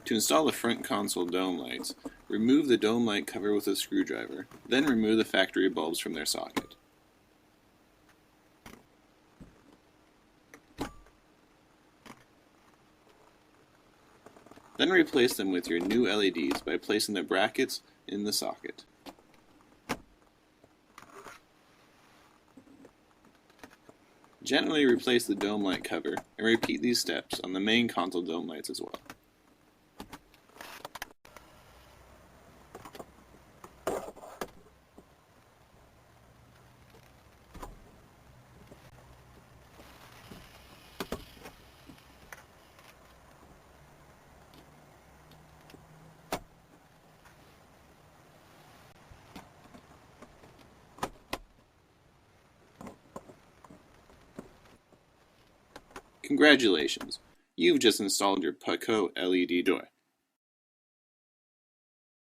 To install the front console dome lights, remove the dome light cover with a screwdriver, then remove the factory bulbs from their socket. Then replace them with your new LEDs by placing the brackets in the socket. Gently replace the dome light cover and repeat these steps on the main console dome lights as well. Congratulations! You've just installed your Putco LED door.